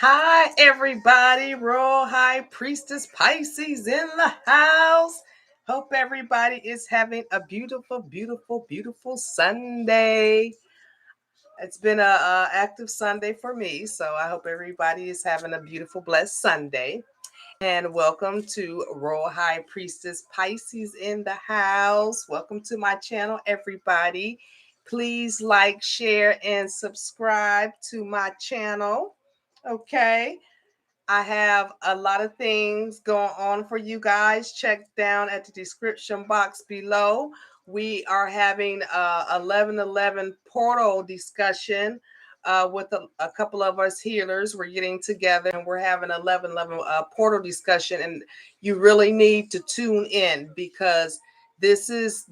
Hi, everybody. Royal High Priestess Pisces in the house. Hope everybody is having a beautiful, beautiful, beautiful Sunday. It's been a active Sunday for me, so I hope everybody is having a beautiful, blessed Sunday. And welcome to Royal High Priestess Pisces in the house. Welcome to my channel, everybody. Please like, share, and subscribe to my channel. Okay. I have a lot of things going on for you guys. Check down at the description box below. We are having a 11/11 portal discussion with a couple of us healers. We're getting together and we're having 11/11 portal discussion. And you really need to tune in because this is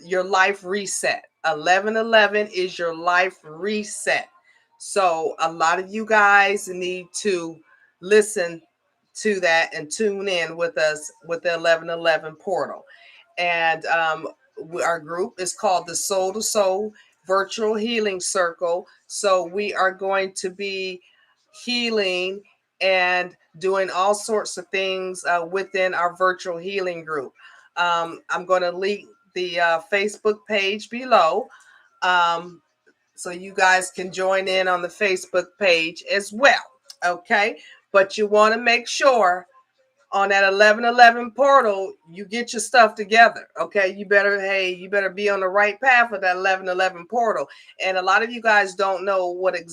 your life reset. 11/11 is your life reset. So a lot of you guys need to listen to that and tune in with us with the 11/11 portal. And our group is called the Soul to Soul Virtual Healing Circle. So we are going to be healing and doing all sorts of things within our virtual healing group. I'm going to link the Facebook page below. So you guys can join in on the Facebook page as well. Okay. But you want to make sure on that 11/11 portal, you get your stuff together. Okay. You better be on the right path with that 11/11 portal. And a lot of you guys don't know what the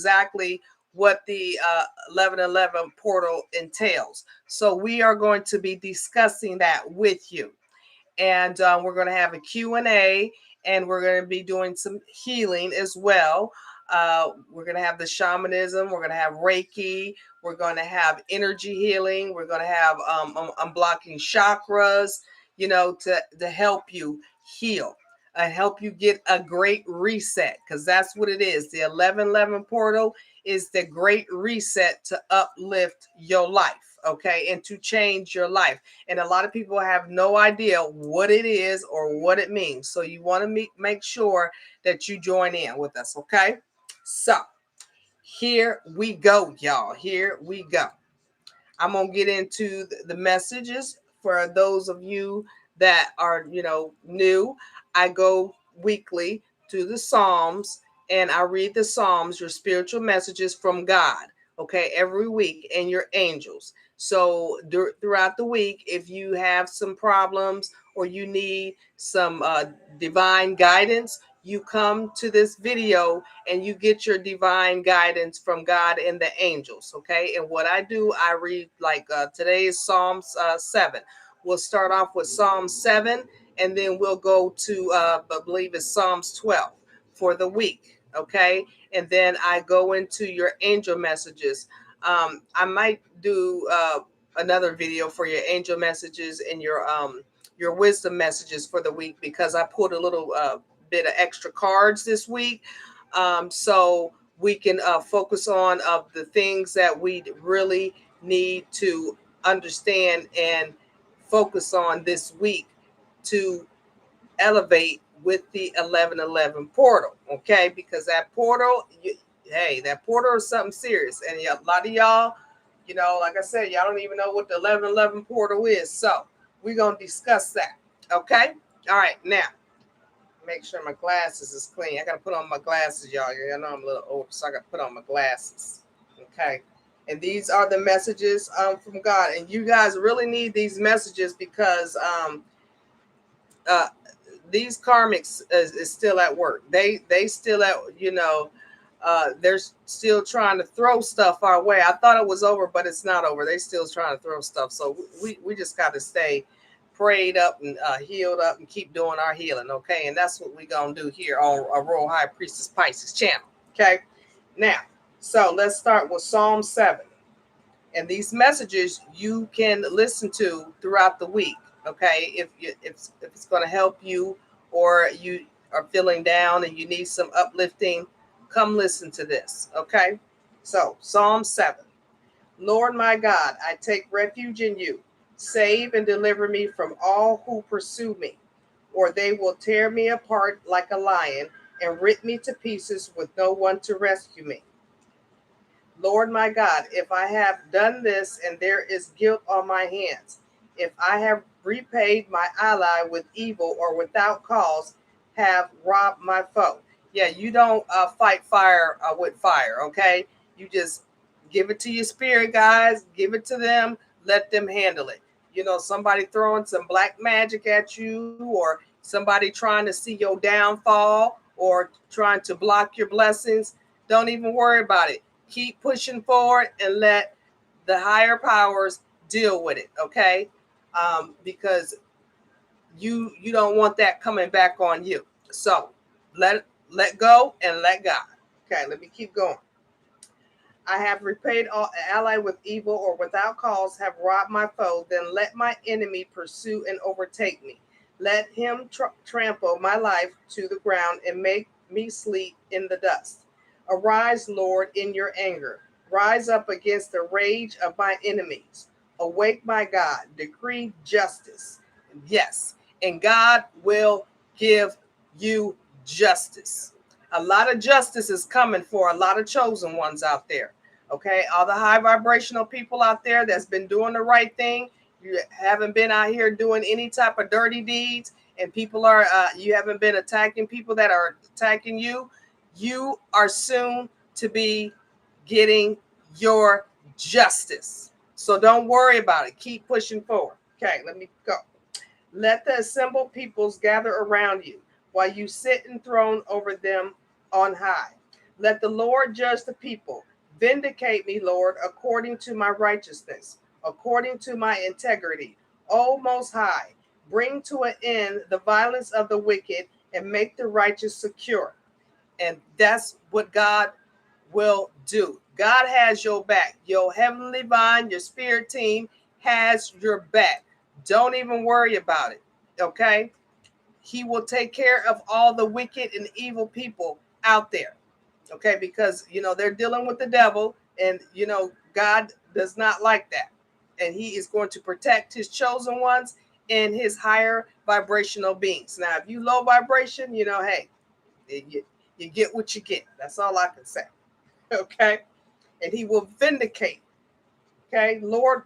11/11 portal entails. So we are going to be discussing that with you. And we're going to have a Q&A, and we're going to be doing some healing as well. We're going to have the shamanism. We're going to have Reiki. We're going to have energy healing. We're going to have unblocking chakras, to help you heal and help you get a great reset, because that's what it is. The 11/11 portal is the great reset to uplift your life. Okay, and to change your life. And a lot of people have no idea what it is or what it means. So you want to make sure that you join in with us. Okay, so here we go, y'all. Here we go. I'm going to get into the messages for those of you that are, new. I go weekly to the Psalms and I read the Psalms, your spiritual messages from God, okay, every week, and your angels. So throughout the week, if you have some problems or you need some divine guidance, you come to this video and you get your divine guidance from God and the angels. Okay. And what I do, I read today is Psalms 7. We'll start off with Psalm 7 and then we'll go to, I believe it's Psalms 12 for the week. Okay. And then I go into your angel messages. I might do another video for your angel messages and your wisdom messages for the week, because I put a little bit of extra cards this week, so we can focus on the things that we really need to understand and focus on this week to elevate with the 11/11 portal. Okay, because that portal, that portal is something serious, and a lot of y'all, like I said, y'all don't even know what the 11/11 portal is. So we're gonna discuss that. Okay, all right, now make sure my glasses is clean. I gotta put on my glasses, y'all. I know I'm a little old, so I gotta put on my glasses. Okay. And these are the messages from God. And you guys really need these messages because these karmics is still at work. They still at, they're still trying to throw stuff our way. I thought it was over, but it's not over. They still trying to throw stuff. So we just got to stay prayed up and healed up and keep doing our healing. Okay. And that's what we're going to do here on a Royal High Priestess Pisces channel. Okay. Now, so let's start with Psalm 7. And these messages you can listen to throughout the week. Okay. If it's going to help you, or you are feeling down and you need some uplifting, come listen to this. Okay. So Psalm 7. Lord my God, I take refuge in you. Save and deliver me from all who pursue me, or they will tear me apart like a lion and rip me to pieces with no one to rescue me. Lord my God, if I have done this and there is guilt on my hands, if I have repaid my ally with evil or without cause, have robbed my foe. Yeah, you don't fight fire with fire, okay? You just give it to your spirit, guys. Give it to them. Let them handle it. You know, somebody throwing some black magic at you, or somebody trying to see your downfall, or trying to block your blessings. Don't even worry about it. Keep pushing forward and let the higher powers deal with it, okay? Because you don't want that coming back on you. So let go and let God. Okay, let me keep going. I have repaid all ally with evil or without cause, have robbed my foe, then let my enemy pursue and overtake me. Let him trample my life to the ground and make me sleep in the dust. Arise, Lord, in your anger. Rise up against the rage of my enemies. Awake, my God, decree justice. Yes, and God will give you justice. A lot of justice is coming for a lot of chosen ones out there. Okay, all the high vibrational people out there that's been doing the right thing. You haven't been out here doing any type of dirty deeds, and people are you haven't been attacking people that are attacking you. You are soon to be getting your justice. So don't worry about it. Keep pushing forward. Okay, let me go. Let the assembled peoples gather around you while you sit enthroned over them on high. Let the Lord judge the people. Vindicate me, Lord, according to my righteousness, according to my integrity. O Most High, bring to an end the violence of the wicked and make the righteous secure. And that's what God will do. God has your back. Your heavenly vine, your spirit team has your back. Don't even worry about it. Okay? He will take care of all the wicked and evil people out there. Okay? Because, they're dealing with the devil, and, God does not like that. And he is going to protect his chosen ones and his higher vibrational beings. Now, if you low vibration, hey, you get what you get. That's all I can say. Okay? And he will vindicate. Okay? Lord,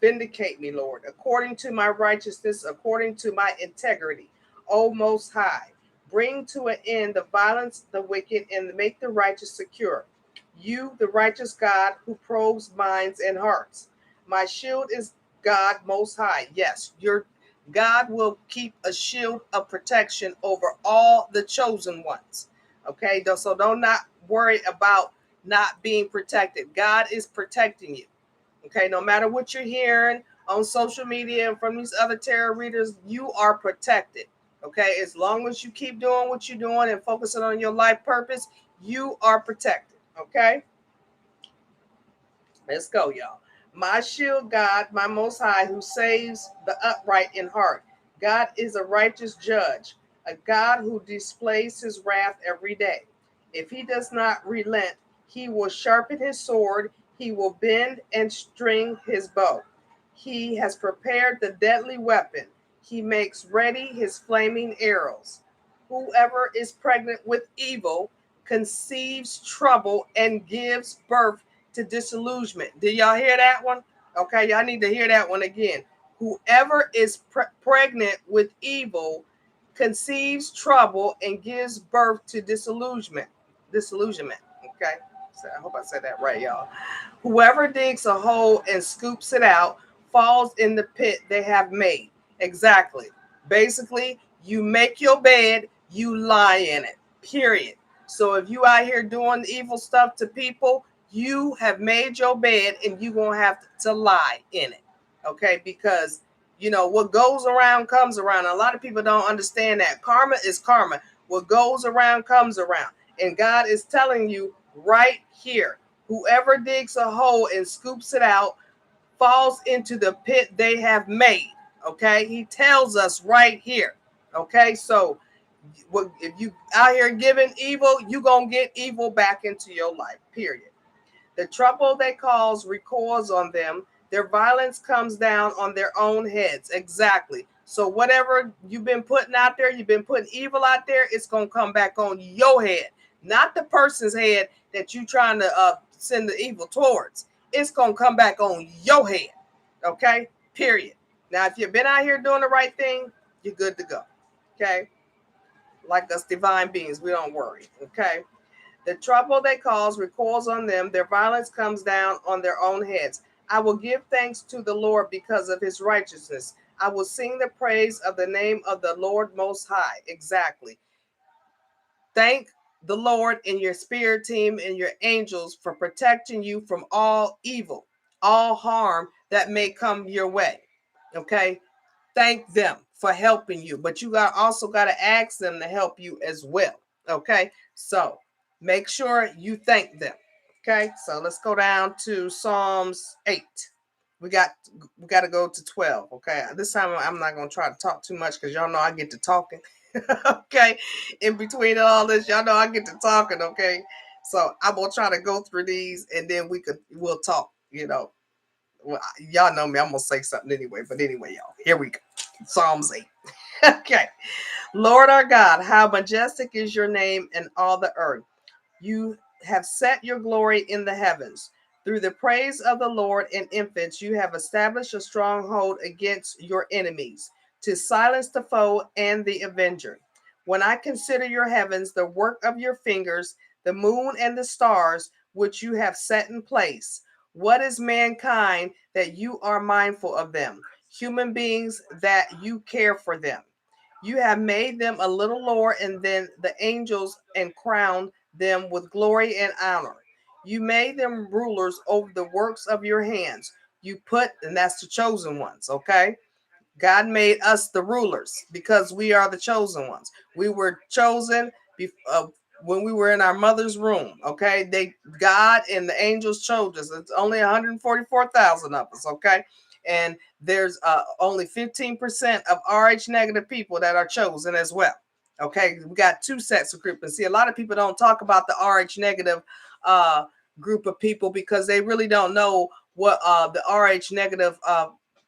vindicate me, Lord, according to my righteousness, according to my integrity. O Most High, bring to an end the violence, the wicked, and make the righteous secure. You, the righteous God, who probes minds and hearts. My shield is God Most High. Yes, your God will keep a shield of protection over all the chosen ones. Okay, so don't not worry about not being protected. God is protecting you. Okay, no matter what you're hearing on social media and from these other tarot readers, you are protected. Okay, as long as you keep doing what you're doing and focusing on your life purpose, you are protected. Okay, let's go, y'all. My shield, God, my Most High, who saves the upright in heart. God is a righteous judge, a God who displays his wrath every day. If he does not relent, he will sharpen his sword, he will bend and string his bow. He has prepared the deadly weapon. He makes ready his flaming arrows. Whoever is pregnant with evil conceives trouble and gives birth to disillusionment. Did y'all hear that one? Okay, y'all need to hear that one again. Whoever is pregnant with evil conceives trouble and gives birth to disillusionment. Disillusionment. Okay, so I hope I said that right, y'all. Whoever digs a hole and scoops it out falls in the pit they have made. Exactly. Basically, you make your bed, you lie in it. Period. So if you out here doing evil stuff to people, you have made your bed and you won't have to lie in it. Okay? Because, what goes around comes around. A lot of people don't understand that. Karma is karma. What goes around comes around. And God is telling you right here, whoever digs a hole and scoops it out falls into the pit they have made. Okay? He tells us right here. Okay? So if you out here giving evil, you gonna get evil back into your life. Period. The trouble they cause recoils on them. Their violence comes down on their own heads. Exactly. So whatever you've been putting out there, you've been putting evil out there, it's gonna come back on your head, not the person's head that you trying to send the evil towards, it's going to come back on your head. Okay? Period. Now, if you've been out here doing the right thing, you're good to go. Okay? Like us divine beings, we don't worry. Okay? The trouble they cause recoils on them. Their violence comes down on their own heads. I will give thanks to the Lord because of his righteousness. I will sing the praise of the name of the Lord Most High. Exactly. Thank the Lord and your spirit team and your angels for protecting you from all evil, all harm that may come your way. Okay? Thank them for helping you, but you also got to ask them to help you as well. Okay? So make sure you thank them. Okay? So let's go down to Psalms 8. We got to go to 12. Okay? This time I'm not going to try to talk too much because y'all know I get to talking. Okay? In between all this, y'all know I get to talking. Okay? So I'm going to try to go through these and then we'll talk, Well, y'all know me. I'm going to say something anyway. But anyway, y'all, here we go. Psalms 8. Okay. Lord our God, how majestic is your name in all the earth. You have set your glory in the heavens. Through the praise of the Lord and infants, you have established a stronghold against your enemies, to silence the foe and the avenger. When I consider your heavens, the work of your fingers, the moon and the stars, which you have set in place, what is mankind that you are mindful of them? Human beings that you care for them. You have made them a little lower and then the angels and crowned them with glory and honor. You made them rulers over the works of your hands. And that's the chosen ones, okay? God made us the rulers because we are the chosen ones. We were chosen when we were in our mother's womb. Okay, God and the angels chose us. It's only 144,000 of us. Okay, and there's only 15% of RH negative people that are chosen as well. Okay, we got two sets of group. And see, a lot of people don't talk about the RH negative group of people because they really don't know what the RH negative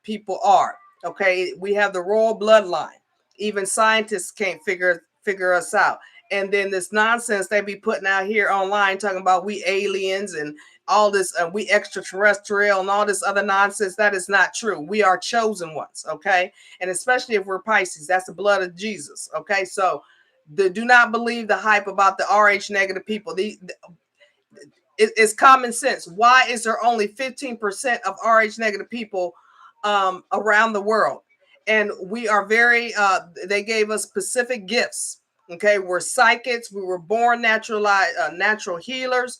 people are. Okay, we have the royal bloodline. Even scientists can't figure us out. And then this nonsense they be putting out here online talking about we aliens and all this, we extraterrestrial and all this other nonsense. That is not true. We are chosen ones, okay? And especially if we're Pisces, that's the blood of Jesus, okay? So do not believe the hype about the RH negative people. It's common sense. Why is there only 15% of RH negative people around the world? And we are they gave us specific gifts. Okay, we're psychics. We were born natural healers.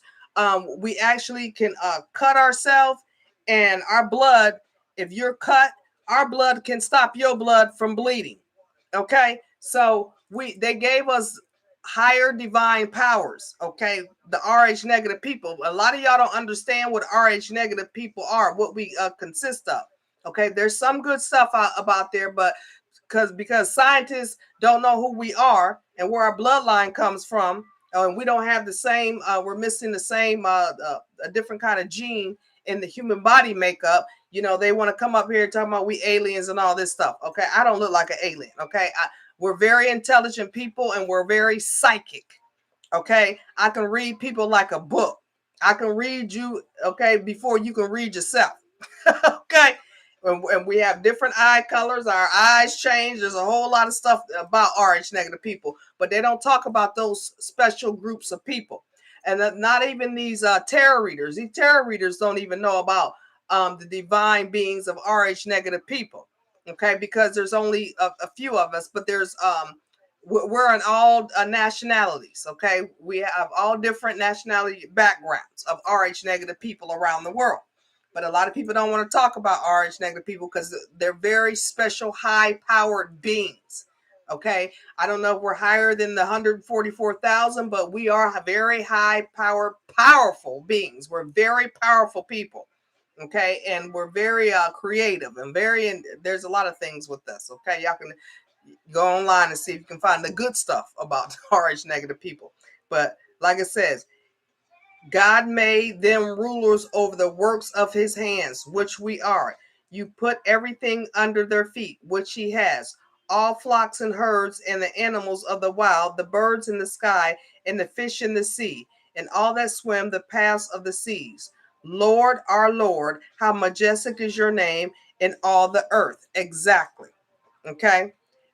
We actually can cut ourselves, and our blood, if you're cut, our blood can stop your blood from bleeding. Okay, so they gave us higher divine powers. Okay, the RH negative people. A lot of y'all don't understand what RH negative people are, what we consist of. Okay, there's some good stuff about there, but because scientists don't know who we are and where our bloodline comes from, and we don't have the same. We're missing the same a different kind of gene in the human body makeup. They want to come up here talking about we aliens and all this stuff. Okay, I don't look like an alien. Okay, we're very intelligent people and we're very psychic. Okay, I can read people like a book. I can read you, okay, before you can read yourself. Okay, and we have different eye colors. Our eyes change. There's a whole lot of stuff about RH negative people, but they don't talk about those special groups of people. And not even these tarot readers. These tarot readers don't even know about the divine beings of RH negative people. Okay, because there's only a few of us, but we're in all nationalities. Okay, we have all different nationality backgrounds of RH negative people around the world. But a lot of people don't want to talk about RH negative people because they're very special, high-powered beings. Okay, I don't know if we're higher than the 144,000, but we are very high-powered, powerful beings. We're very powerful people. Okay, and we're very creative and there's a lot of things with us. Okay, y'all can go online and see if you can find the good stuff about RH negative people. But like it says, God made them rulers over the works of his hands, which we are. You put everything under their feet, which he has. All flocks and herds and the animals of the wild, the birds in the sky and the fish in the sea, and all that swim the paths of the seas. Lord, our Lord, how majestic is your name in all the earth. Exactly. Okay.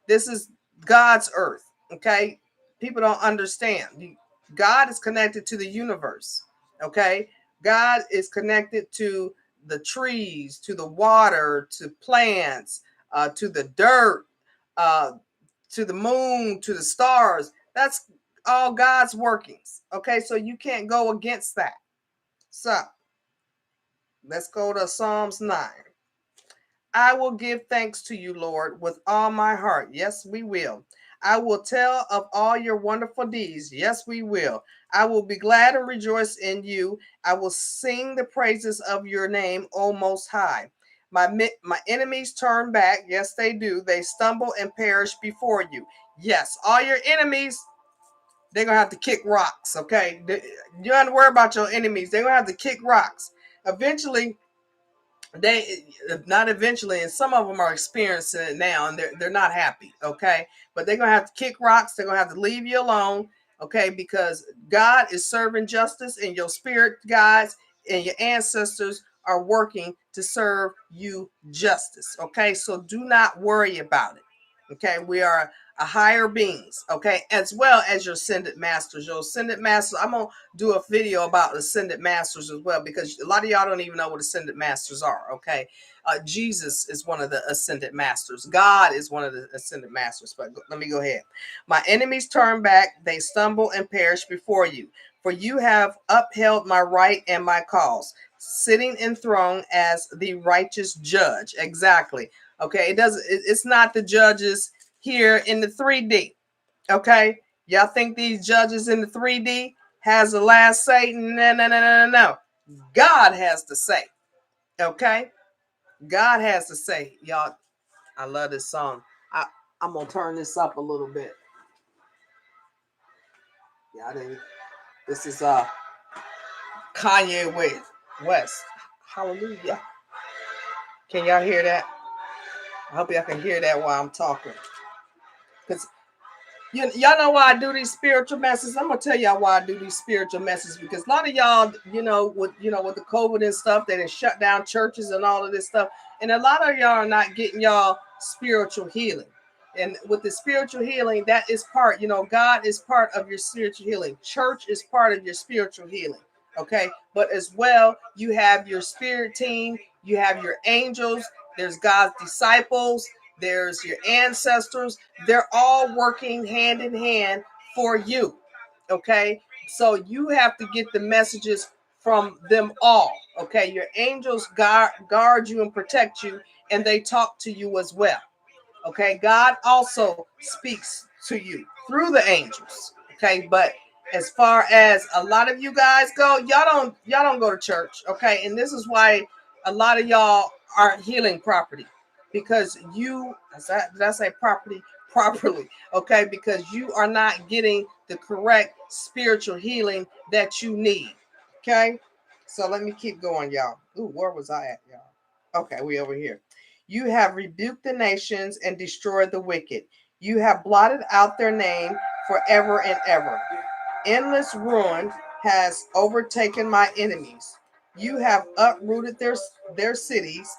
This is God's earth. Okay. People don't understand. God is connected to the universe. Okay. God is connected to the trees, to the water, to plants, to the dirt, uh, to the moon, to the stars. That's all God's workings. Okay. So you can't go against that. So let's go to Psalms 9. I will give thanks to you, Lord, with all my heart. Yes, we will. I will tell of all your wonderful deeds. Yes, we will. I will be glad and rejoice in you. I will sing the praises of your name, O Most High. My enemies turn back. Yes, they do. They stumble and perish before you. Yes, all your enemies, they're going to have to kick rocks, okay? You don't have to worry about your enemies. They're going to have to kick rocks. Eventually, they not eventually, and some of them are experiencing it now, and they're not happy, okay? But they're gonna have to kick rocks. They're gonna have to leave you alone, okay? Because God is serving justice, and your spirit guides and your ancestors are working to serve you justice, okay? So do not worry about it, okay? We are a higher beings, okay? As well as your ascended masters. Your ascended masters, I'm gonna do a video about ascended masters as well, because a lot of y'all don't even know what ascended masters are, okay? Jesus is one of the ascended masters. God is one of the ascended masters. But let me go ahead. My enemies turn back. They stumble and perish before you. For you have upheld my right and my cause, sitting enthroned as the righteous judge. Exactly. Okay. It's not the judges here in the 3D. Okay. Y'all think these judges in the 3D has the last say? No, no, no, no, no, no. God has the say. Okay. God has to say, y'all. I love this song. I'm gonna turn this up a little bit. Yeah, this is Kanye West. Hallelujah. Can y'all hear that? I hope y'all can hear that while I'm talking. Because y'all know why I do these spiritual messages. I'm gonna tell y'all why I do these spiritual messages, because a lot of y'all, with the COVID and stuff, they done shut down churches and all of this stuff, and a lot of y'all are not getting y'all spiritual healing. And with the spiritual healing, that is part. God is part of your spiritual healing. Church is part of your spiritual healing. Okay, but as well, you have your spirit team, you have your angels. There's God's disciples. There's your ancestors. They're all working hand in hand for you. Okay. So you have to get the messages from them all. Okay. Your angels guard you and protect you, and they talk to you as well. Okay. God also speaks to you through the angels. Okay. But as far as a lot of you guys go, y'all don't go to church. Okay. And this is why a lot of y'all aren't healing properly, because did I say properly? Okay. Because you are not getting the correct spiritual healing that you need. Okay. So let me keep going, y'all. Ooh, where was I at, y'all? Okay. We over here. You have rebuked the nations and destroyed the wicked. You have blotted out their name forever and ever. Endless ruin has overtaken my enemies. You have uprooted their cities.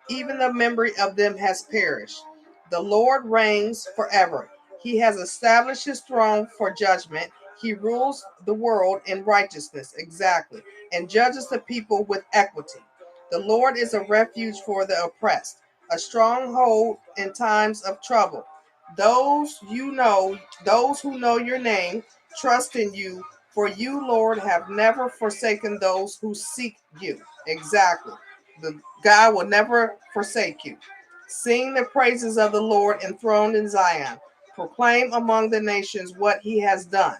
Even the memory of them has perished. The Lord reigns forever. He has established his throne for judgment. He rules the world in righteousness, exactly, and judges the people with equity. The Lord is a refuge for the oppressed, a stronghold in times of trouble. Those who know your name, trust in you, for you, Lord, have never forsaken those who seek you. Exactly. The God will never forsake you. Sing the praises of the Lord enthroned in Zion. Proclaim among the nations what he has done.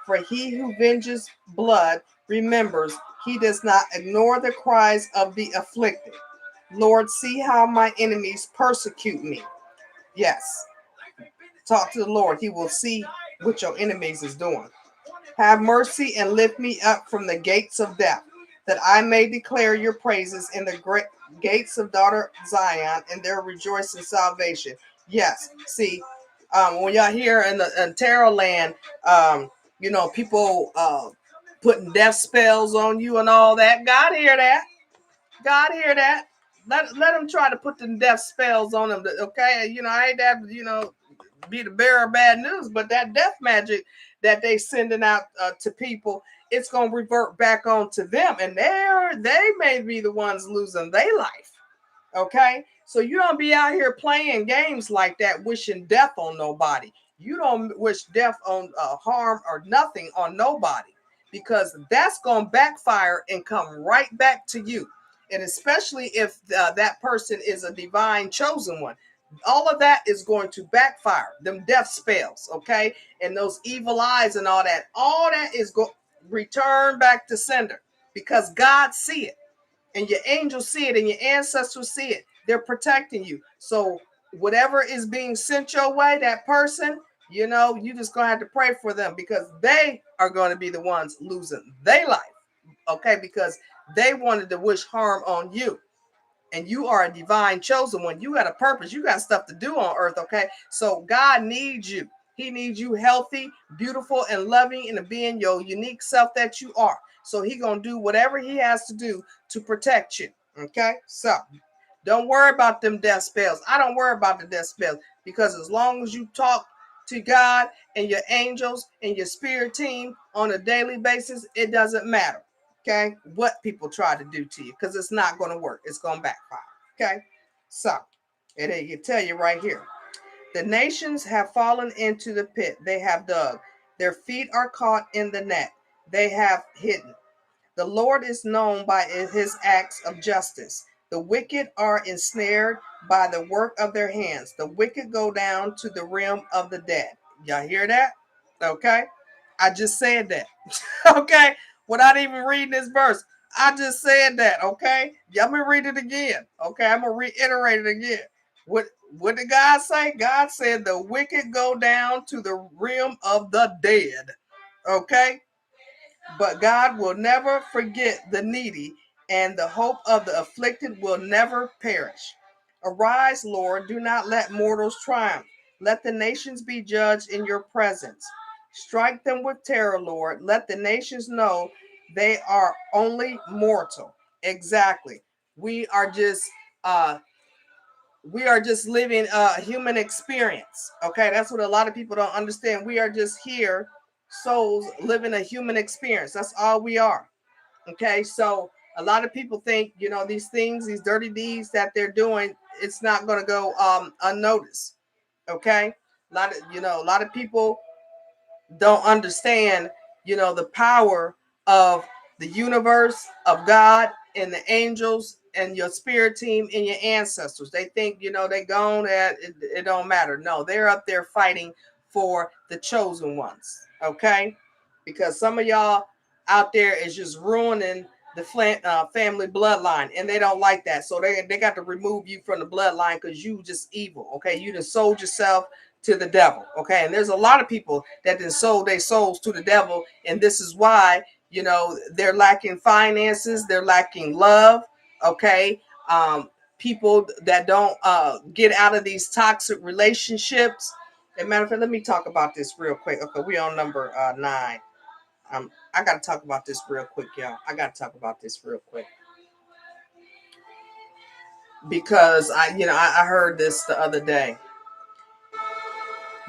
For he who venges blood remembers. He does not ignore the cries of the afflicted. Lord, see how my enemies persecute me. Yes. Talk to the Lord. He will see what your enemies is doing. Have mercy and lift me up from the gates of death, that I may declare your praises in the great gates of daughter Zion, and there rejoice in salvation. Yes, see, when y'all here in Tarot land, people putting death spells on you and all that. God hear that. God hear that. Let them try to put the death spells on them. Okay, I hate that. Be the bearer of bad news, but that death magic that they sending out to people, it's gonna revert back on to them, and they may be the ones losing their life. Okay, so you don't be out here playing games like that, wishing death on nobody. You don't wish death on harm or nothing on nobody, because that's gonna backfire and come right back to you. And especially if that person is a divine chosen one, all of that is going to backfire. Them death spells, okay, and those evil eyes and all that is going return back to sender, because God see it, and your angels see it, and your ancestors see it. They're protecting you. So whatever is being sent your way, that person, you just gonna have to pray for them, because they are going to be the ones losing their life. Okay, because they wanted to wish harm on you. And you are a divine chosen one. You got a purpose. You got stuff to do on earth. Okay, so God needs you. He needs you healthy, beautiful, and loving, and being your unique self that you are. So he gonna do whatever he has to do to protect you. Okay, so don't worry about them death spells. I don't worry about the death spells, because as long as you talk to God and your angels and your spirit team on a daily basis, it doesn't matter. Okay, what people try to do to you, because it's not going to work. It's going to backfire. Okay, so it can tell you right here. The nations have fallen into the pit they have dug. Their feet are caught in the net they have hidden. The Lord is known by his acts of justice. The wicked are ensnared by the work of their hands. The wicked go down to the realm of the dead. Y'all hear that? Okay. I just said that. Okay. Without even reading this verse. I just said that. Okay. Y'all me read it again. Okay. I'm going to reiterate it again. What did God say? God said the wicked go down to the realm of the dead. Okay. But God will never forget the needy, and the hope of the afflicted will never perish. Arise, Lord, do not let mortals triumph. Let the nations be judged in your presence. Strike them with terror, Lord. Let the nations know they are only mortal. Exactly. We are just uh living a human experience. Okay, that's what a lot of people don't understand. We are just here, souls living a human experience. That's all we are. Okay, so a lot of people think, these things, these dirty deeds that they're doing, it's not going to go unnoticed. Okay, a lot of people don't understand, the power of the universe, of God, and the angels, and your spirit team, and your ancestors. They think, they gone at it don't matter. No, they're up there fighting for the chosen ones. Okay, because some of y'all out there is just ruining the family bloodline, and they don't like that. So they got to remove you from the bloodline, because you just evil. Okay, you just sold yourself to the devil. Okay, and there's a lot of people that then sold their souls to the devil, and this is why they're lacking finances, they're lacking love. Okay, people that don't get out of these toxic relationships. As a matter of fact, let me talk about this real quick. Okay, we're on number 9. I got to talk about this real quick, y'all. I got to talk about this real quick, because I heard this the other day.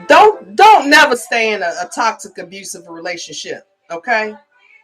Don't never stay in a toxic, abusive relationship. Okay,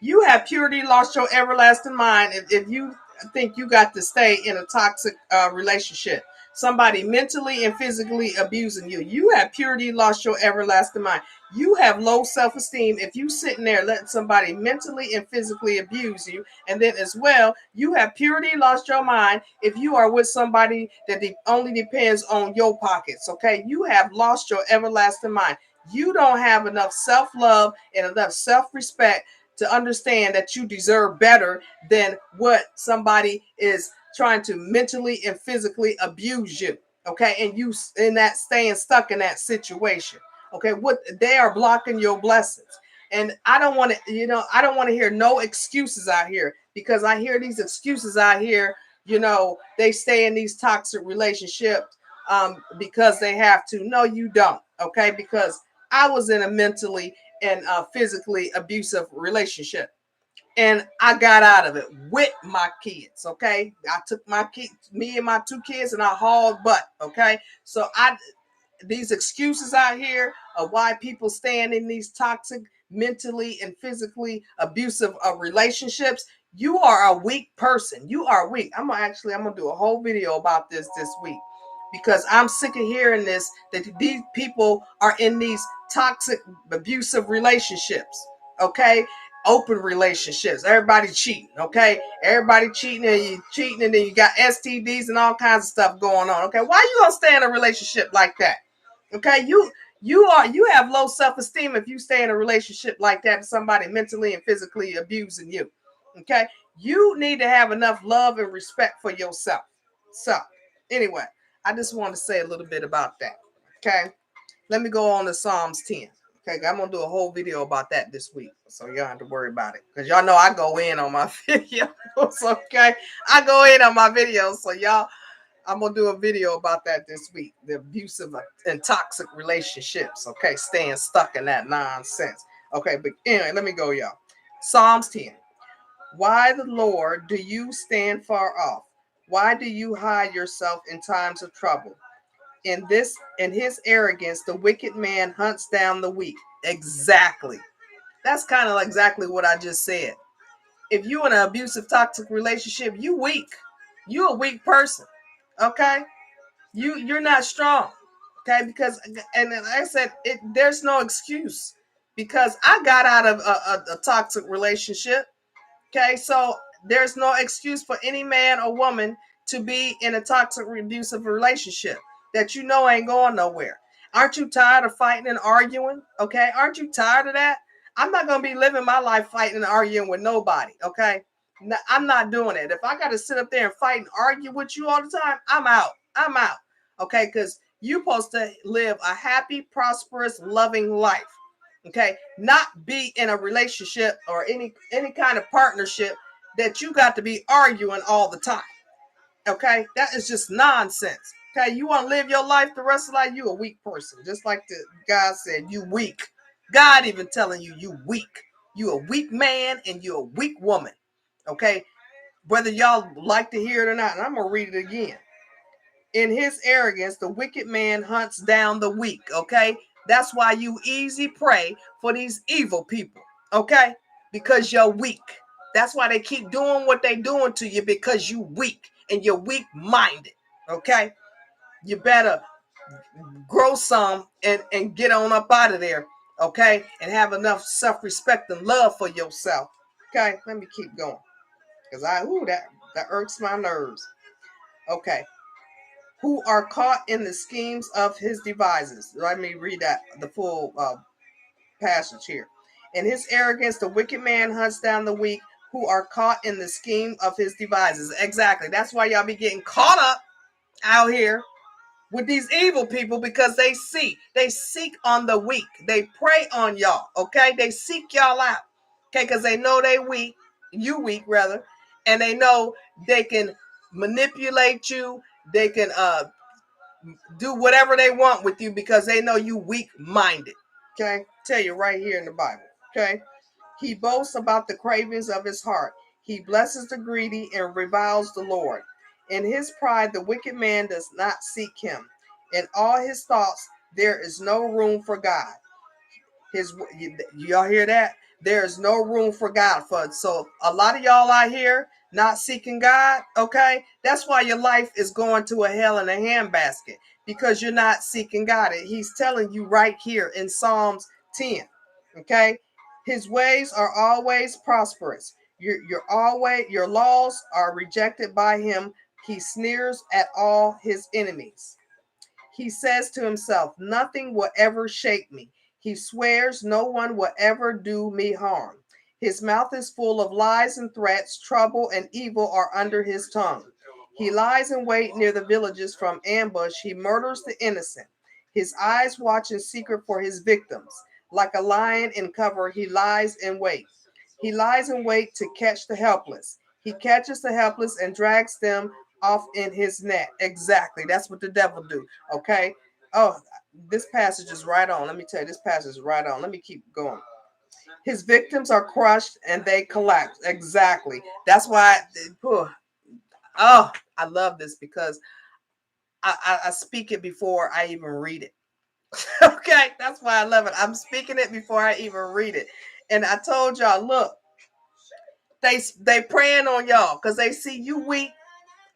you have purity lost your everlasting mind if you think you got to stay in a toxic relationship. Somebody mentally and physically abusing you. You have purity lost your everlasting mind. You have low self-esteem if you sitting there letting somebody mentally and physically abuse you. And then as well, you have purity lost your mind if you are with somebody that only depends on your pockets. Okay, you have lost your everlasting mind. You don't have enough self-love and enough self-respect to understand that you deserve better than what somebody is trying to mentally and physically abuse you. Okay, and you in that staying stuck in that situation. Okay, what they are blocking your blessings. And I don't want to, I don't want to hear no excuses out here, because I hear these excuses out here. They stay in these toxic relationships because they have to. No, you don't. Okay, because I was in a mentally and physically abusive relationship. And I got out of it with my kids. Okay. I took me and my 2 kids, and I hauled butt. Okay. So these excuses out here of why people stand in these toxic, mentally and physically abusive relationships. You are a weak person. You are weak. I'm gonna do a whole video about this week, because I'm sick of hearing this, that these people are in these toxic, abusive relationships. Okay. Open relationships. Everybody cheating. Okay. Everybody cheating, and you cheating, and then you got STDs and all kinds of stuff going on. Okay. Why you gonna stay in a relationship like that? Okay, you have low self-esteem if you stay in a relationship like that with somebody mentally and physically abusing you. Okay, you need to have enough love and respect for yourself. So, anyway, I just want to say a little bit about that. Okay, let me go on to Psalms 10. Okay, I'm gonna do a whole video about that this week, so y'all don't have to worry about it, because y'all know I go in on my videos. Okay, I go in on my videos, so y'all, I'm gonna do a video about that this week. The abusive and toxic relationships. Okay, staying stuck in that nonsense. Okay, but anyway, let me go, y'all. Psalms 10. Why, the Lord, do you stand far off? Why do you hide yourself in times of trouble? In his arrogance, the wicked man hunts down the weak. Exactly. That's kind of exactly what I just said. If you in an abusive, toxic relationship, you weak. You a weak person. Okay? You're not strong. Okay? Because, and like I said, there's no excuse, because I got out of a toxic relationship. Okay, so there's no excuse for any man or woman to be in a toxic, abusive relationship that you know ain't going nowhere. Aren't you tired of fighting and arguing? Okay, aren't you tired of that? I'm not gonna be living my life fighting and arguing with nobody. Okay, I'm not doing it. If I got to sit up there and fight and argue with you all the time, I'm out. I'm out. Okay, because you're supposed to live a happy, prosperous, loving life. Okay, not be in a relationship or any kind of partnership that you got to be arguing all the time. Okay, that is just nonsense. Okay, you want to live your life the rest of life, you a weak person. Just like the guy said, you weak. God even telling you weak. You a weak man and you a weak woman. Okay, whether y'all like to hear it or not. And I'm gonna read it again. In his arrogance, the wicked man hunts down the weak. Okay, that's why you easy prey for these evil people. Okay, because you're weak. That's why they keep doing what they doing to you, because you weak and you're weak minded. Okay, you better grow some and get on up out of there. Okay, and have enough self-respect and love for yourself. Okay, let me keep going, because that irks my nerves. Okay, who are caught in the schemes of his devices. Let me read that, the full passage here. In his arrogance, the wicked man hunts down the weak, who are caught in the scheme of his devices. Exactly. That's why y'all be getting caught up out here with these evil people, because they seek on the weak. They prey on y'all. Okay, they seek y'all out. Okay, because they know they weak, you weak rather, and they know they can manipulate you. They can do whatever they want with you, because they know you weak-minded. Okay, tell you right here in the Bible. Okay, he boasts about the cravings of his heart. He blesses the greedy and reviles the Lord. In his pride, the wicked man does not seek him. In all his thoughts, there is no room for God. Y'all hear that? There is no room for God. So a lot of y'all out here not seeking God. Okay, that's why your life is going to a hell in a handbasket, because you're not seeking God. He's telling you right here in Psalms 10. Okay, his ways are always prosperous. Your laws are rejected by him. He sneers at all his enemies. He says to himself, nothing will ever shake me. He swears no one will ever do me harm. His mouth is full of lies and threats. Trouble and evil are under his tongue. He lies in wait near the villages from ambush. He murders the innocent. His eyes watch in secret for his victims. Like a lion in cover, he lies in wait. He lies in wait to catch the helpless. He catches the helpless and drags them off in his net. Exactly. That's what the devil do. Okay. Oh, this passage is right on. Let me tell you, this passage is right on. Let me keep going. His victims are crushed and they collapse. Exactly. That's why. Oh, I love this because I speak it before I even read it. Okay, that's why I love it. I'm speaking it before I even read it. And I told y'all, look, they praying on y'all because they see you weak.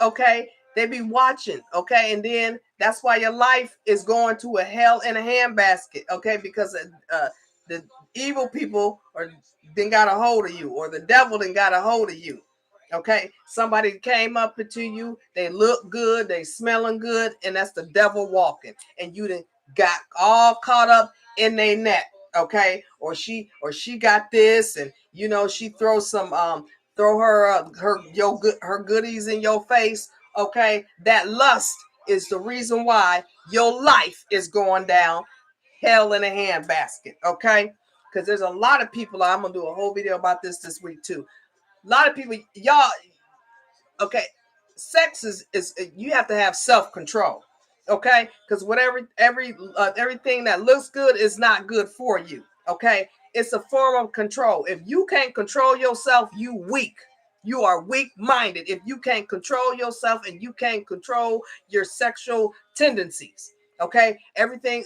Okay, they be watching. Okay, and then that's why your life is going to a hell in a handbasket. Okay, because the evil people or then got a hold of you, or the devil then got a hold of you. Okay, somebody came up to you, they look good, they smelling good, and that's the devil walking, and you then got all caught up in their net. Okay, or she got this, and she throws some throw her goodies in your face. Okay, that lust is the reason why your life is going down hell in a handbasket. Okay, because there's a lot of people. I'm gonna do a whole video about this week too. A lot of people, y'all. Okay, sex is you have to have self-control. Okay, because everything that looks good is not good for you. Okay, it's a form of control. If you can't control yourself, you weak. You are weak-minded if you can't control yourself and you can't control your sexual tendencies. Okay, everything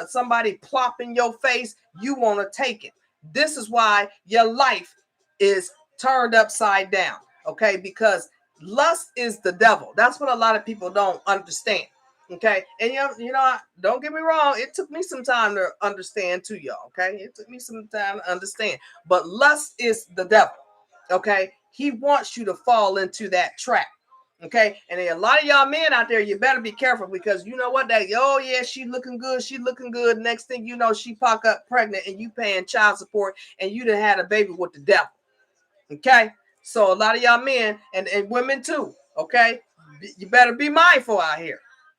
somebody plop in your face, you want to take it. This is why your life is turned upside down. Okay, because lust is the devil. That's what a lot of people don't understand. Okay, and don't get me wrong. It took me some time to understand too, y'all. Okay, it took me some time to understand. But lust is the devil. Okay, he wants you to fall into that trap. Okay, and a lot of y'all men out there, you better be careful because you know what? She looking good, she looking good. Next thing you know, she pop up pregnant, and you paying child support, and you done had a baby with the devil. Okay, so a lot of y'all men and women too. Okay, you better be mindful out here.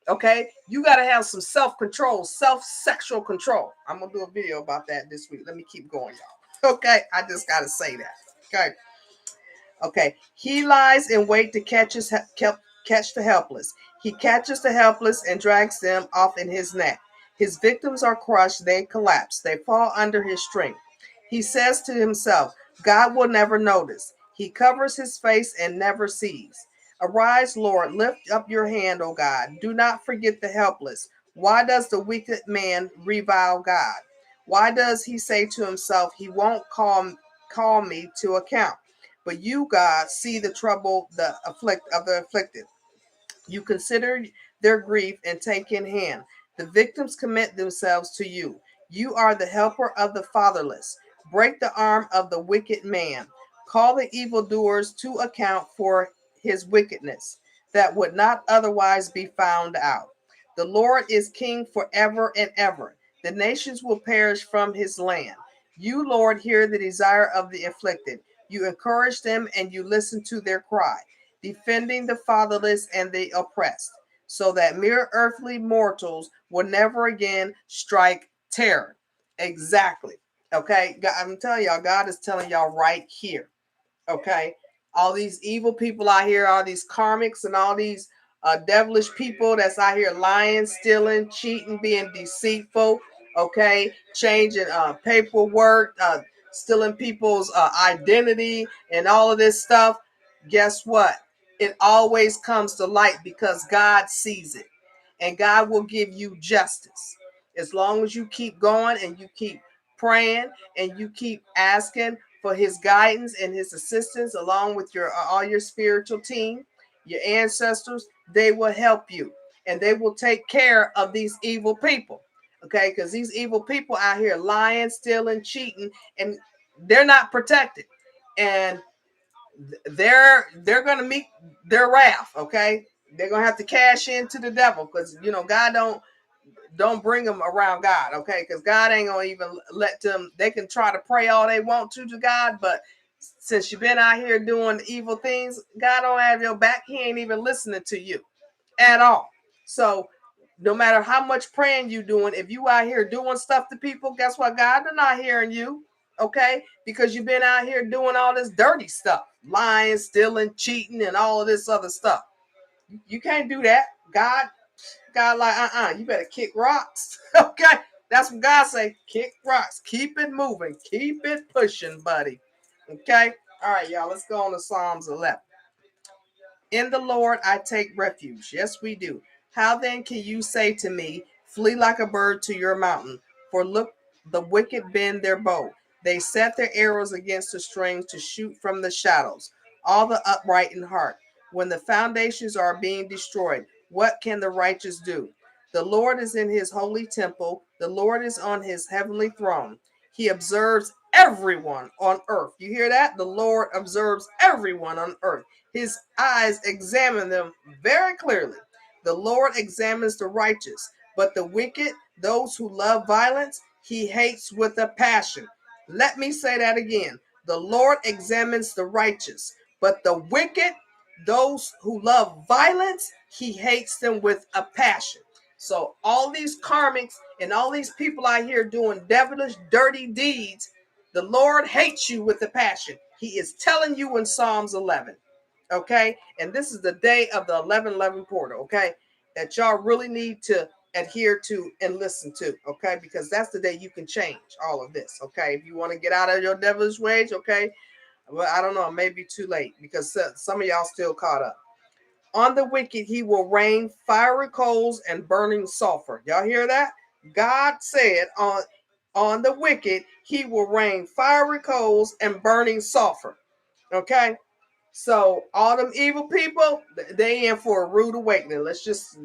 Okay, you got to have some self-control, self-sexual control. I'm gonna do a video about that this week. Let me keep going, y'all. Okay, I just gotta say that. Okay. Okay, he lies in wait to catch the helpless. He catches the helpless and drags them off in his net. His victims are crushed, they collapse, they fall under his strength. He says to himself, God will never notice. He covers his face and never sees. Arise, Lord, lift up your hand, O God. Do not forget the helpless. Why does the wicked man revile God? Why does he say to himself, he won't call me to account? But you, God, see the trouble the afflicted. You consider their grief and take in hand. The victims commit themselves to you. You are the helper of the fatherless. Break the arm of the wicked man. Call the evildoers to account for his wickedness that would not otherwise be found out. The Lord is king forever and ever. The nations will perish from his land. You, Lord, hear the desire of the afflicted. You encourage them and you listen to their cry, defending the fatherless and the oppressed, so that mere earthly mortals will never again strike terror. Exactly. Okay. I'm telling y'all, God is telling y'all right here. Okay. All these evil people out here, all these karmics and all these devilish people that's out here lying, stealing, cheating, being deceitful. Okay. Changing paperwork, stealing people's identity and all of this stuff. Guess what? It always comes to light because God sees it, and God will give you justice as long as you keep going and you keep praying and you keep asking for his guidance and his assistance, along with your all your spiritual team, your ancestors. They will help you and they will take care of these evil people. Okay, because these evil people out here lying, stealing, cheating, and they're not protected, and they're gonna meet their wrath. Okay, they're gonna have to cash into the devil because God don't bring them around God. Okay, because God ain't gonna even let them. They can try to pray all they want to God, but since you've been out here doing evil things, God don't have your back. He ain't even listening to you at all. So no matter how much praying you doing, if you out here doing stuff to people, guess what? God is not hearing you. Okay, because you've been out here doing all this dirty stuff, lying, stealing, cheating, and all of this other stuff. You can't do that. God like, you better kick rocks. Okay, That's what God say. Kick rocks. Keep it moving. Keep it pushing, buddy. Okay? All right, y'all. Let's go on to Psalms 11. In the Lord I take refuge. Yes, we do. How then can you say to me, flee like a bird to your mountain? For look, the wicked bend their bow. They set their arrows against the strings to shoot from the shadows. All the upright in heart. When the foundations are being destroyed, what can the righteous do? The Lord is in his holy temple. The Lord is on his heavenly throne. He observes everyone on earth. You hear that? The Lord observes everyone on earth. His eyes examine them very clearly. The Lord examines the righteous, but the wicked, those who love violence, he hates with a passion. Let me say that again. The Lord examines the righteous, but the wicked, those who love violence, he hates them with a passion. So all these karmics and all these people out here doing devilish, dirty deeds, the Lord hates you with a passion. He is telling you in Psalms 11. Okay, and this is the day of the 11:11 portal. Okay, that y'all really need to adhere to and listen to. Okay, because that's the day you can change all of this. Okay, if you want to get out of your devilish ways. Okay, well, I don't know, it may be too late because some of y'all still caught up. On the wicked he will rain fiery coals and burning sulfur. Y'all hear that? God said on the wicked he will rain fiery coals and burning sulfur. Okay, so all them evil people, they in for a rude awakening. Let's just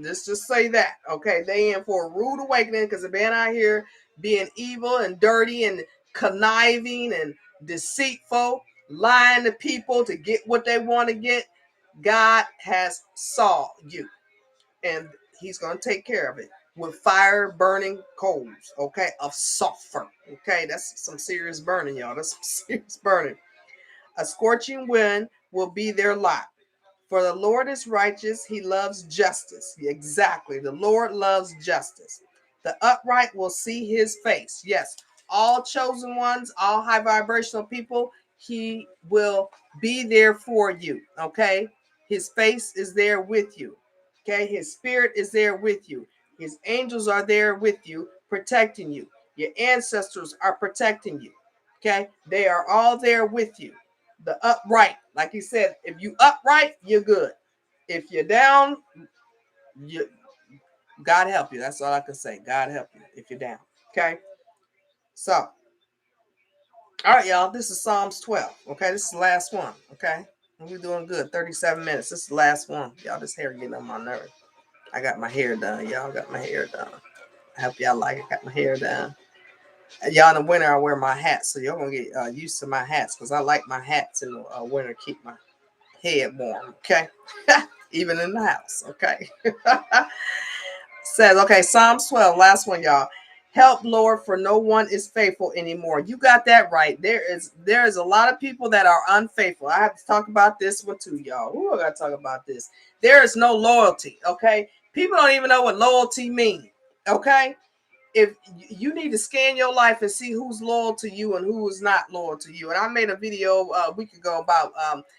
say that. Okay, they in for a rude awakening because they've been out here being evil and dirty and conniving and deceitful, lying to people to get what they want to get. God has saw you, and he's going to take care of it with fire burning coals, okay, of sulfur. Okay, that's some serious burning, y'all. That's some serious burning. A scorching wind will be their lot. For the Lord is righteous, he loves justice. Exactly. The Lord loves justice. The upright will see his face. Yes, all chosen ones, all high vibrational people, he will be there for you. Okay? His face is there with you. Okay? His spirit is there with you. His angels are there with you, protecting you. Your ancestors are protecting you. Okay? They are all there with you. The upright, like he said, if you upright, you're good. If you're down, you God help you. That's all I can say. God help you if you're down. Okay. So, all right, y'all. This is Psalms 12. Okay, this is the last one. Okay, we're doing good. 37 minutes. This is the last one. Y'all, this hair getting on my nerves. I got my hair done. Y'all got my hair done. I hope y'all like it. Got my hair done. Y'all in the winter, I wear my hats, so y'all gonna get used to my hats because I like my hats in the winter. Keep my head warm. Okay. Even in the house. Okay. Says, okay, Psalms 12, last one, y'all. Help, Lord, for no one is faithful anymore. You got that right. There is a lot of people that are unfaithful. I have to talk about this one too, y'all. Ooh, I got to talk about this. There is no loyalty, okay? People don't even know what loyalty means, okay? If you need to scan your life and see who's loyal to you and who is not loyal to you. And I made a video a week ago about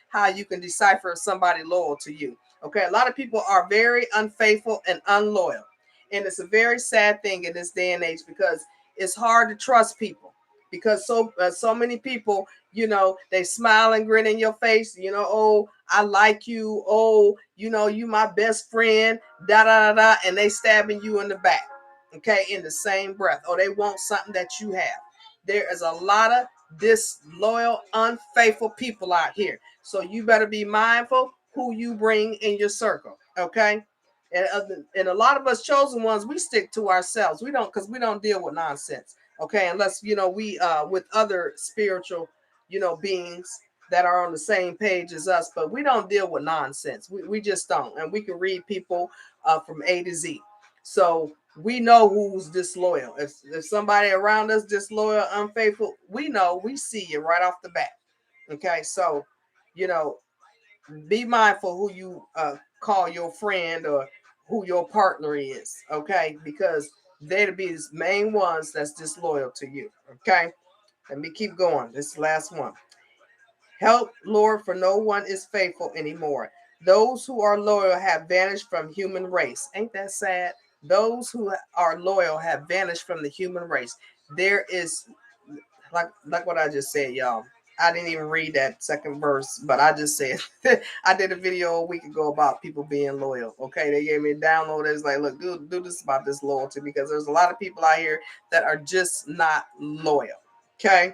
how you can decipher if somebody loyal to you. Okay, a lot of people are very unfaithful and unloyal. And it's a very sad thing in this day and age because it's hard to trust people because so many people, they smile and grin in your face, oh, I like you, oh, you my best friend, da da da da, and they stabbing you in the back. Okay, in the same breath. Oh, they want something that you have. There is a lot of disloyal, unfaithful people out here. So you better be mindful who you bring in your circle. Okay. And a lot of us chosen ones, we stick to ourselves. We don't, because we don't deal with nonsense. Okay, unless we with other spiritual, beings that are on the same page as us, but we don't deal with nonsense. We just don't. And we can read people from A to Z. So we know who's disloyal. If somebody around us disloyal, unfaithful, we know, we see you right off the bat. Okay, so be mindful who you call your friend or who your partner is. Okay, because they'll be the main ones that's disloyal to you. Okay, let me keep going. This is the last one. Help, Lord, for no one is faithful anymore. Those who are loyal have vanished from human race. Ain't that sad? Those who are loyal have vanished from the human race. There is, like what I just said, y'all. I didn't even read that second verse, but I just said I did a video a week ago about people being loyal. Okay, they gave me a download. It's like, look, do this about this loyalty, because there's a lot of people out here that are just not loyal. Okay,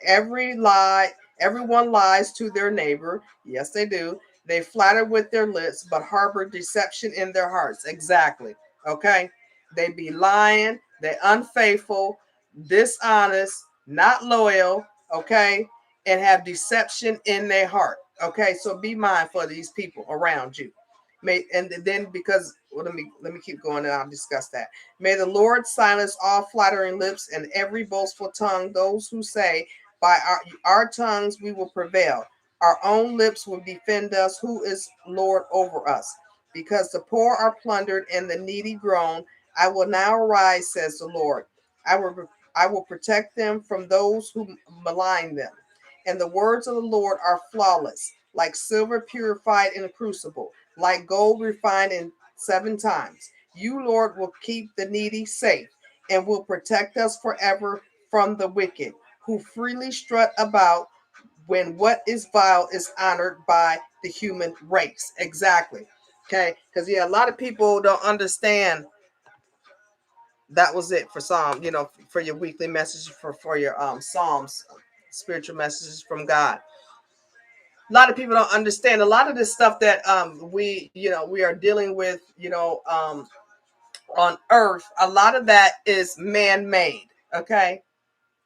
everyone lies to their neighbor. Yes, they do. They flatter with their lips, but harbor deception in their hearts. Exactly. Okay, they be lying. They unfaithful, dishonest, not loyal. Okay, and have deception in their heart. Okay, so be mindful of these people around you. And then, because well, let me keep going and I'll discuss that. May the Lord silence all flattering lips and every boastful tongue. Those who say, by our tongues we will prevail. Our own lips will defend us. Who is Lord over us? Because the poor are plundered and the needy groan. I will now arise, says the Lord. I will protect them from those who malign them. And the words of the Lord are flawless, like silver purified in a crucible, like gold refined in 7 times. You, Lord, will keep the needy safe and will protect us forever from the wicked, who freely strut about when what is vile is honored by the human race. Exactly. Okay. Because, yeah, a lot of people don't understand. That was it for Psalm, for your weekly message, for your Psalms, spiritual messages from God. A lot of people don't understand a lot of this stuff that we are dealing with, on earth. A lot of that is man-made. Okay.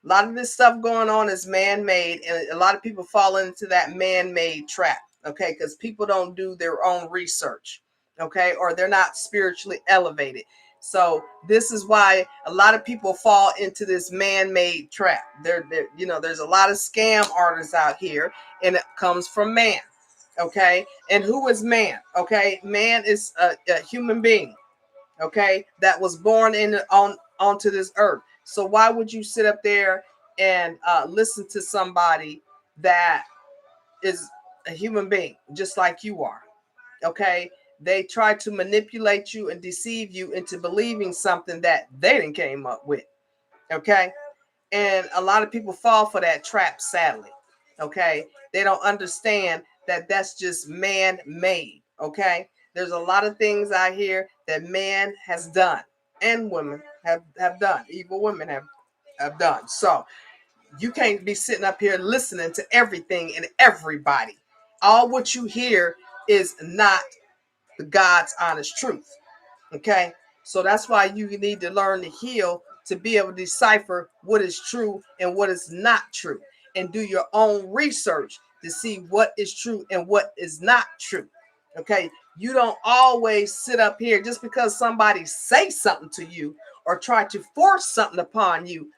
A lot of this stuff going on is man-made, and a lot of people fall into that man-made trap, okay? Because people don't do their own research, okay? Or they're not spiritually elevated. So this is why a lot of people fall into this man-made trap. There's a lot of scam artists out here, and it comes from man, okay? And who is man? Okay, man is a human being, okay, that was born onto this earth. So why would you sit up there and listen to somebody that is a human being just like you are? Okay, they try to manipulate you and deceive you into believing something that they didn't came up with. Okay, and a lot of people fall for that trap, sadly. Okay, they don't understand that that's just man-made. Okay, there's a lot of things out here that man has done and women have done. Evil women have done. So you can't be sitting up here listening to everything and everybody. All what you hear is not the God's honest truth. Okay, so that's why you need to learn to heal, to be able to decipher what is true and what is not true, and do your own research to see what is true and what is not true. Okay, you don't always sit up here just because somebody say something to you or try to force something upon you.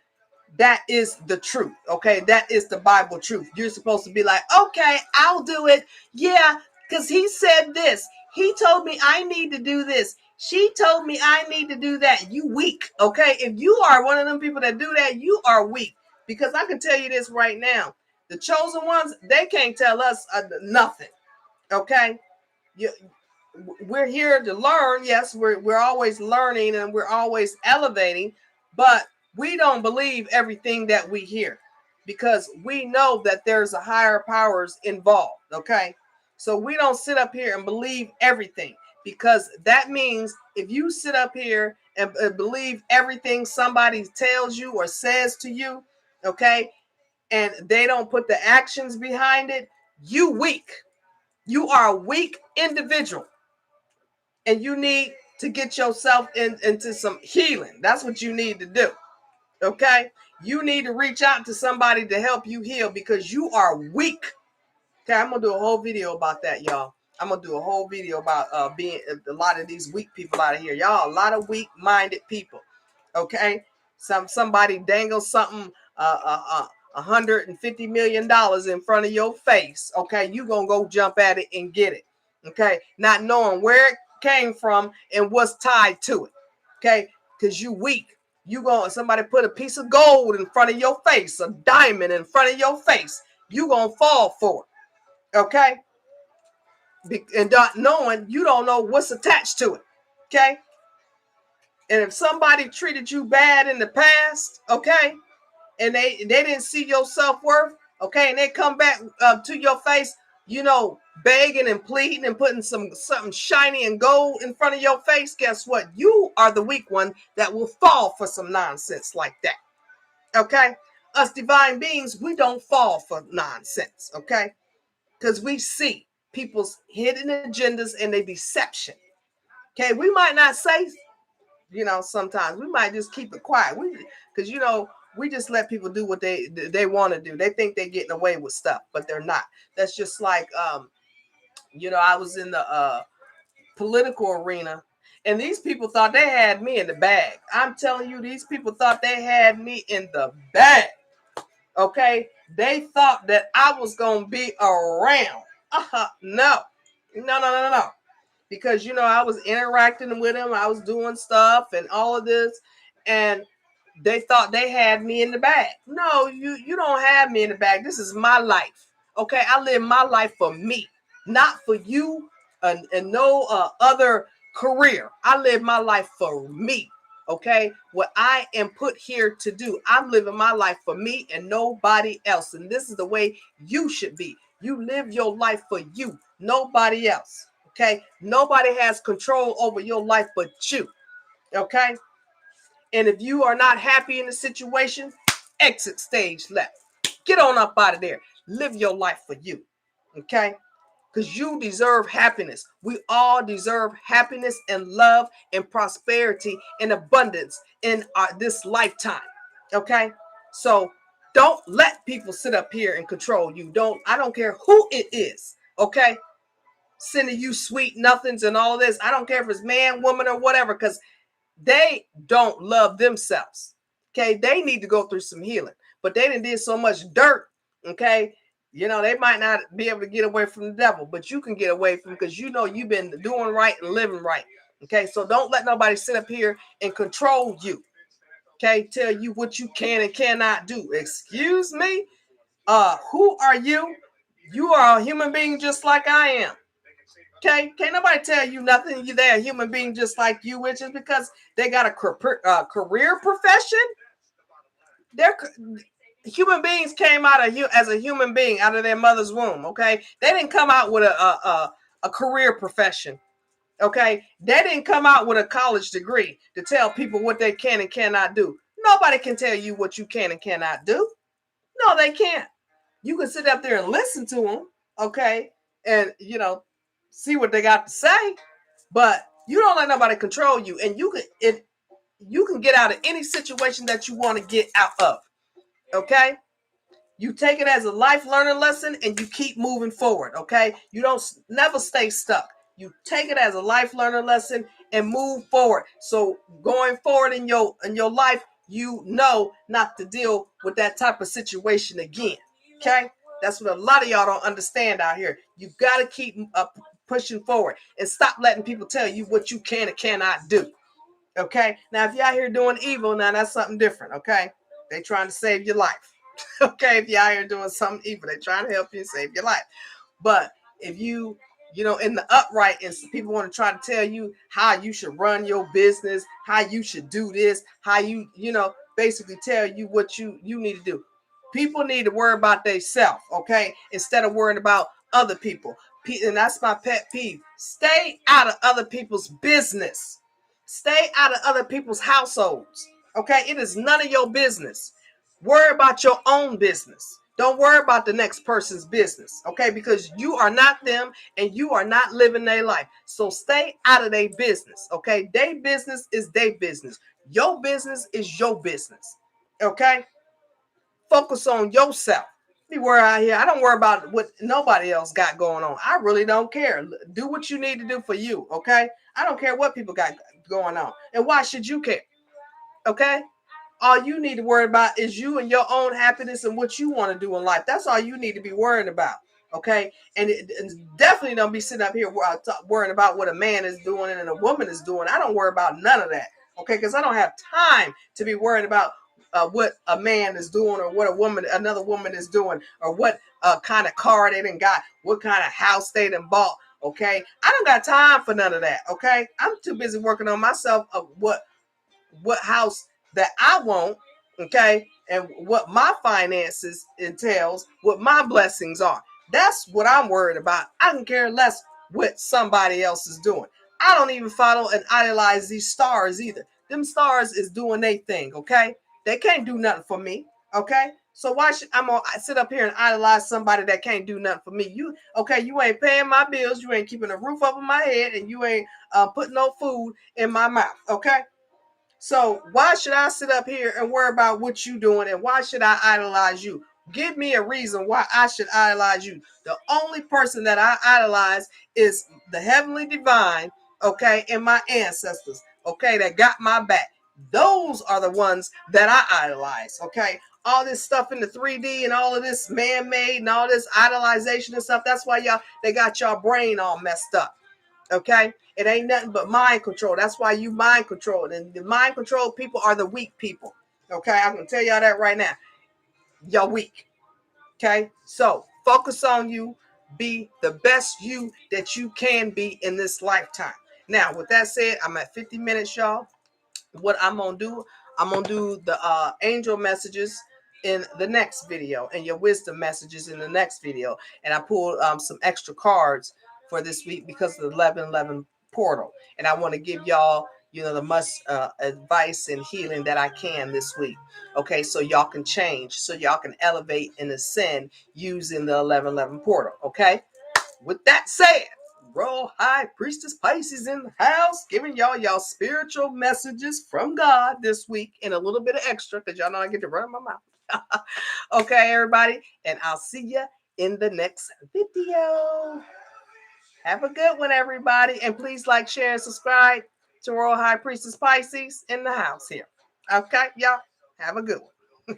That is the truth. Okay, that is the Bible truth. You're supposed to be like, okay, I'll do it. Yeah, because he said this. He told me I need to do this. She told me I need to do that. You weak. Okay, if you are one of them people that do that, you are weak. Because I can tell you this right now, the chosen ones, they can't tell us nothing. Okay, we're here to learn. Yes, we're always learning and we're always elevating, but we don't believe everything that we hear, because we know that there's a higher powers involved. Okay, so we don't sit up here and believe everything, because that means if you sit up here and believe everything somebody tells you or says to you, okay, and they don't put the actions behind it, you weak. You are a weak individual, and you need to get yourself into some healing. That's what you need to do. Okay, you need to reach out to somebody to help you heal, because you are weak. Okay, I'm gonna do a whole video about that, y'all. I'm gonna do a whole video about being a lot of these weak people out of here. Y'all, a lot of weak-minded people. Okay, somebody dangles something $150 million in front of your face. Okay, you gonna go jump at it and get it. Okay, not knowing where it came from and what's tied to it. Okay, because you weak. Somebody put a piece of gold in front of your face, a diamond in front of your face, you gonna fall for it. Okay, and not knowing, you don't know what's attached to it. Okay, And if somebody treated you bad in the past, okay, and they didn't see your self-worth, okay, and they come back to your face, begging and pleading and putting something shiny and gold in front of your face, guess what? You are the weak one that will fall for some nonsense like that. Okay? Us divine beings, we don't fall for nonsense, okay? Because we see people's hidden agendas and their deception. Okay, we might not say, sometimes we might just keep it quiet. Because we just let people do what they want to do. They think they're getting away with stuff, but they're not. That's just like I was in the political arena, and these people thought they had me in the bag. I'm telling you, these people thought they had me in the bag. Okay, they thought that I was gonna be around. No. Because I was interacting with them, I was doing stuff and all of this, and they thought they had me in the bag. No, you don't have me in the bag. This is my life. Okay, I live my life for me, not for you and no other career. I live my life for me. Okay, what I am put here to do, I'm living my life for me and nobody else. And this is the way you should be. You live your life for you, nobody else. Okay, nobody has control over your life but you. Okay, and if you are not happy in the situation, exit stage left. Get on up out of there. Live your life for you. Okay, because you deserve happiness. We all deserve happiness and love and prosperity and abundance in this lifetime. Okay, so don't let people sit up here and control you. I don't care who it is. Okay, sending you sweet nothings and all this. I don't care if it's man, woman, or whatever, because they don't love themselves. Okay, they need to go through some healing, but they done did so much dirt. Okay, they might not be able to get away from the devil, but you can get away from, because you've been doing right and living right. Okay, so don't let nobody sit up here and control you. Okay, tell you what you can and cannot do. Excuse me? Who are you? You are a human being just like I am. Okay, can't nobody tell you nothing. They're a human being just like you, which is because they got a career profession. They're human beings came out as a human being out of their mother's womb. Okay, they didn't come out with a career profession. Okay, they didn't come out with a college degree to tell people what they can and cannot do. Nobody can tell you what you can and cannot do. No, they can't. You can sit up there and listen to them, okay, and see what they got to say, but you don't let nobody control you, and you can get out of any situation that you want to get out of. Okay, you take it as a life learning lesson and you keep moving forward. Okay, you don't never stay stuck. You take it as a life learning lesson and move forward. So going forward in your life, not to deal with that type of situation again. Okay, that's what a lot of y'all don't understand out here. You got to keep pushing forward and stop letting people tell you what you can and cannot do. Okay, now if you're out here doing evil, now that's something different. Okay, they trying to save your life. Okay, if you're out here doing something evil, they trying to help you save your life. But if in the upright, and people want to try to tell you how you should run your business, how you should do this, how basically tell you what you need to do. People need to worry about themselves, okay, instead of worrying about other people. And that's my pet peeve. Stay out of other people's business. Stay out of other people's households. Okay, it is none of your business. Worry about your own business. Don't worry about the next person's business, okay? Because you are not them and you are not living their life. So stay out of their business, okay? Their business is their business. Your business is your business, okay? Focus on yourself. Be worried out here. I don't worry about what nobody else got going on. I really don't care. Do what you need to do for you, okay? I don't care what people got going on. And why should you care, okay? All you need to worry about is you and your own happiness and what you want to do in life. That's all you need to be worrying about, okay? And definitely don't be sitting up here worrying about what a man is doing and a woman is doing. I don't worry about none of that, okay? Because I don't have time to be worried about what a man is doing or what another woman is doing, or what kind of car they done got, what kind of house they done bought, okay? I don't got time for none of that, okay? I'm too busy working on myself of what what house that I want, okay, and what my finances entails, what my blessings are. That's what I'm worried about. I can care less what somebody else is doing. I don't even follow and idolize these stars either. Them stars is doing their thing, okay? They can't do nothing for me, okay? So why should I'm gonna sit up here and idolize somebody that can't do nothing for me? You okay? You ain't paying my bills, you ain't keeping a roof over my head, and you ain't putting no food in my mouth, okay? So why should I sit up here and worry about what you doing, and why should I idolize you? Give me a reason why I should idolize you. The only person that I idolize is the heavenly divine, okay, and my ancestors, okay, that got my back. Those are the ones that I idolize, okay? All this stuff in the 3D and all of this man-made and all this idolization and stuff, that's why they got y'all brain all messed up. Okay, it ain't nothing but mind control. That's why you mind control, and the mind control people are the weak people. Okay, I can tell y'all that right now. Y'all weak. Okay, so focus on you. Be the best you that you can be in this lifetime. Now, with that said, I'm at 50 minutes, y'all. What I'm gonna do, I'm gonna do the angel messages in the next video and your wisdom messages in the next video. And I pulled some extra cards for this week because of the 1111 portal, and I want to give y'all, you know, the must advice and healing that I can this week. Okay, so y'all can change, so y'all can elevate and ascend using the 1111 portal. Okay, with that said, roll high, Priestess Pisces in the house, giving y'all spiritual messages from God this week, and a little bit of extra because y'all know I get to run my mouth. Okay, everybody, and I'll see you in the next video. Have a good one, everybody, and please like, share, and subscribe to Royal High Priestess Pisces in the house here. Okay, y'all, have a good one.